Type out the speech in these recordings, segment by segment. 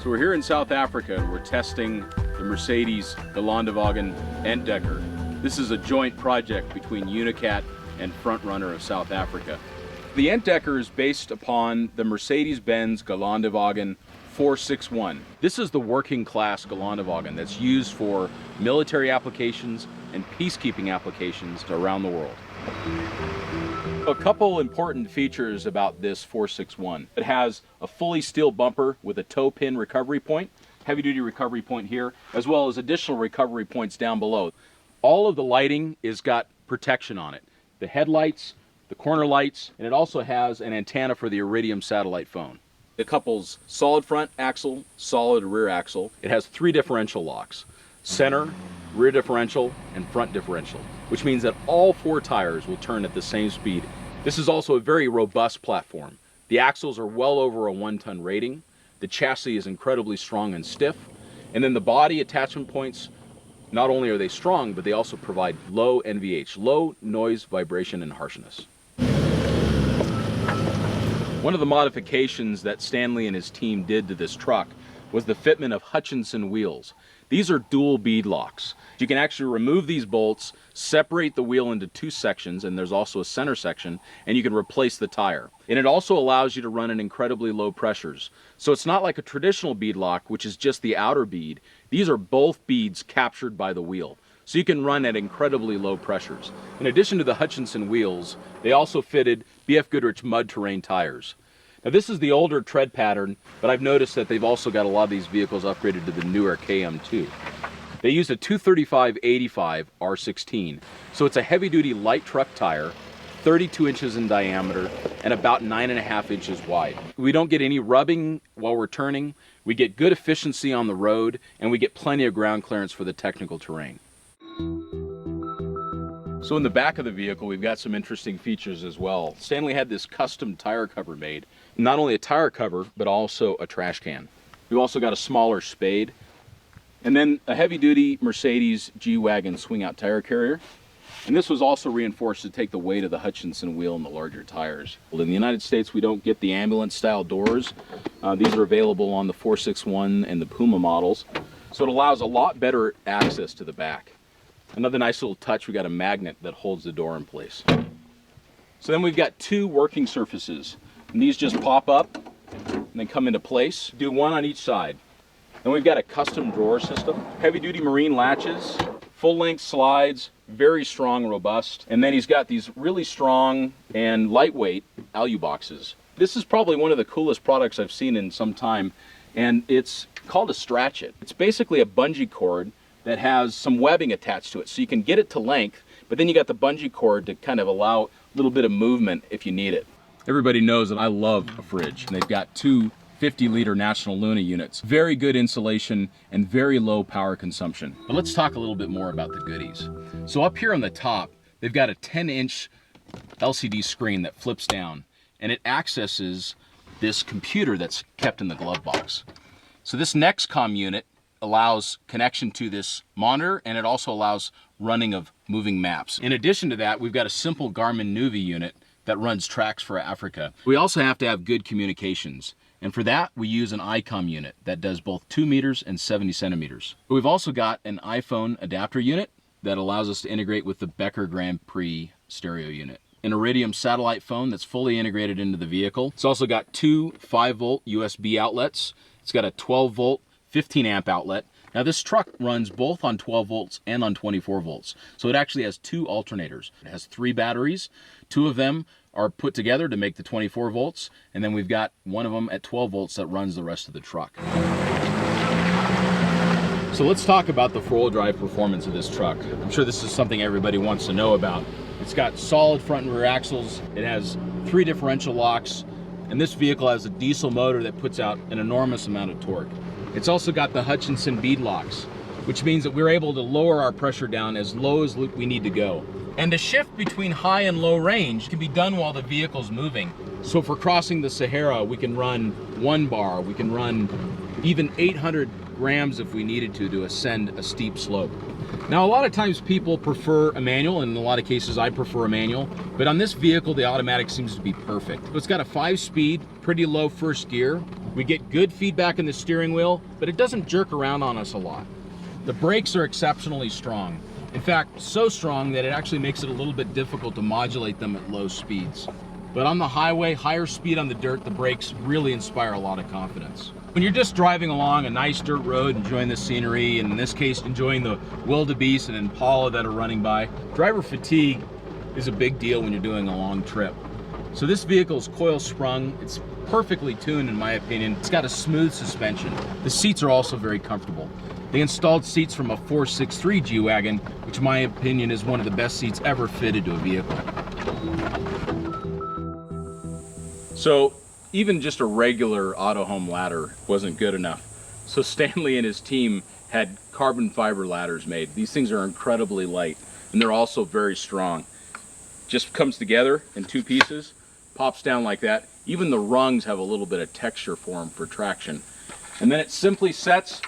So we're here in South Africa and we're testing the Mercedes Geländewagen Entdecker. This is a joint project between Unicat and Frontrunner of South Africa. The Entdecker is based upon the Mercedes-Benz Geländewagen 461. This is the working class Geländewagen that's used for military applications and peacekeeping applications around the world. A couple important features about this 461. It has a fully steel bumper with a toe pin recovery point, heavy duty recovery point here, as well as additional recovery points down below. All of the lighting is got protection on it. The headlights, the corner lights, and it also has an antenna for the Iridium satellite phone. It couples solid front axle, solid rear axle. It has 3 differential locks: center, rear differential, and front differential, which means that all 4 tires will turn at the same speed. This is also a very robust platform. The axles are well over a 1-ton rating. The chassis is incredibly strong and stiff. And then the body attachment points, not only are they strong, but they also provide low NVH, low noise, vibration, and harshness. One of the modifications that Stanley and his team did to this truck was the fitment of Hutchinson wheels. These are dual bead locks. You can actually remove these bolts, separate the wheel into 2 sections, and there's also a center section, and you can replace the tire. And it also allows you to run at incredibly low pressures. So it's not like a traditional bead lock, which is just the outer bead. These are both beads captured by the wheel. So you can run at incredibly low pressures. In addition to the Hutchinson wheels, they also fitted BF Goodrich mud terrain tires. Now this is the older tread pattern, but I've noticed that they've also got a lot of these vehicles upgraded to the newer KM2. They used a 235/85 R16, so it's a heavy-duty light truck tire, 32 inches in diameter and about 9.5 inches wide. We don't get any rubbing while we're turning, we get good efficiency on the road, and we get plenty of ground clearance for the technical terrain. So in the back of the vehicle, we've got some interesting features as well. Stanley had this custom tire cover made. Not only a tire cover, but also a trash can. We've also got a smaller spade. And then a heavy-duty Mercedes G-Wagon swing-out tire carrier. And this was also reinforced to take the weight of the Hutchinson wheel and the larger tires. In the United States, we don't get the ambulance-style doors. These are available on the 461 and the Puma models. So it allows a lot better access to the back. Another nice little touch, we got a magnet that holds the door in place. So then we've got 2 working surfaces. And these just pop up and then come into place. Do 1 on each side. Then we've got a custom drawer system, heavy-duty marine latches, full-length slides, very strong, robust. And then he's got these really strong and lightweight alu boxes. This is probably one of the coolest products I've seen in some time, and it's called a Stratch It. It's basically a bungee cord that has some webbing attached to it, so you can get it to length, but then you got the bungee cord to kind of allow a little bit of movement if you need it. Everybody knows that I love a fridge, and they've got 2 50-liter National Luna units. Very good insulation and very low power consumption. But let's talk a little bit more about the goodies. So up here on the top, they've got a 10-inch LCD screen that flips down, and it accesses this computer that's kept in the glove box. So this Nexcom unit allows connection to this monitor, and it also allows running of moving maps. In addition to that, we've got a simple Garmin Nuvi unit that runs tracks for Africa. We also have to have good communications, and for that we use an ICOM unit that does both 2 meters and 70 centimeters. But we've also got an iPhone adapter unit that allows us to integrate with the Becker Grand Prix stereo unit. An Iridium satellite phone that's fully integrated into the vehicle. It's also got 2 5-volt USB outlets. It's got a 12-volt 15-amp outlet. Now this truck runs both on 12 volts and on 24 volts. So it actually has 2 alternators. It has 3 batteries. 2 of them are put together to make the 24 volts. And then we've got one of them at 12 volts that runs the rest of the truck. So let's talk about the 4-wheel drive performance of this truck. I'm sure this is something everybody wants to know about. It's got solid front and rear axles. It has 3 differential locks. And this vehicle has a diesel motor that puts out an enormous amount of torque. It's also got the Hutchinson bead locks, which means that we're able to lower our pressure down as low as we need to go. And the shift between high and low range can be done while the vehicle's moving. So for crossing the Sahara, we can run 1 bar, we can run even 800 grams if we needed to ascend a steep slope. Now a lot of times people prefer a manual, and in a lot of cases I prefer a manual, but on this vehicle the automatic seems to be perfect. It's got a 5-speed, pretty low first gear, We get good feedback in the steering wheel, but it doesn't jerk around on us a lot. The brakes are exceptionally strong. In fact, so strong that it actually makes it a little bit difficult to modulate them at low speeds. But on the highway, higher speed on the dirt, the brakes really inspire a lot of confidence. When you're just driving along a nice dirt road, enjoying the scenery, and in this case, enjoying the wildebeest and impala that are running by, driver fatigue is a big deal when you're doing a long trip. So this vehicle is coil sprung. It's perfectly tuned in my opinion. It's got a smooth suspension. The seats are also very comfortable. They installed seats from a 463 G-Wagon, which in my opinion is one of the best seats ever fitted to a vehicle. So even just a regular auto home ladder wasn't good enough. So Stanley and his team had carbon fiber ladders made. These things are incredibly light and they're also very strong. Just comes together in two pieces, pops down like that. Even the rungs have a little bit of texture for them for traction. And then it simply sets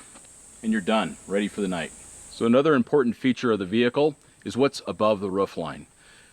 and you're done, ready for the night. So another important feature of the vehicle is what's above the roof line.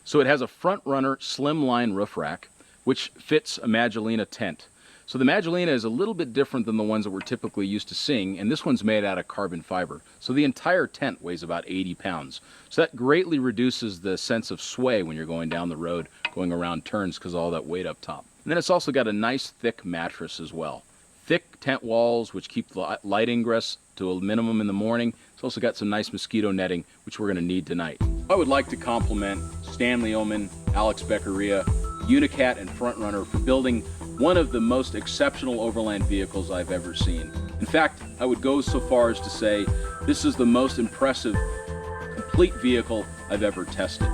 So it has a front runner slim line roof rack, which fits a Magellina tent. So the Magellina is a little bit different than the ones that we're typically used to seeing, and this one's made out of carbon fiber. So the entire tent weighs about 80 pounds. So that greatly reduces the sense of sway when you're going down the road, going around turns because of all that weight up top. And then it's also got a nice thick mattress as well. Thick tent walls, which keep the light ingress to a minimum in the morning. It's also got some nice mosquito netting, which we're gonna need tonight. I would like to compliment Stanley Oman, Alex Beccaria, Unicat, and Frontrunner for building one of the most exceptional overland vehicles I've ever seen. In fact, I would go so far as to say this is the most impressive, complete vehicle I've ever tested.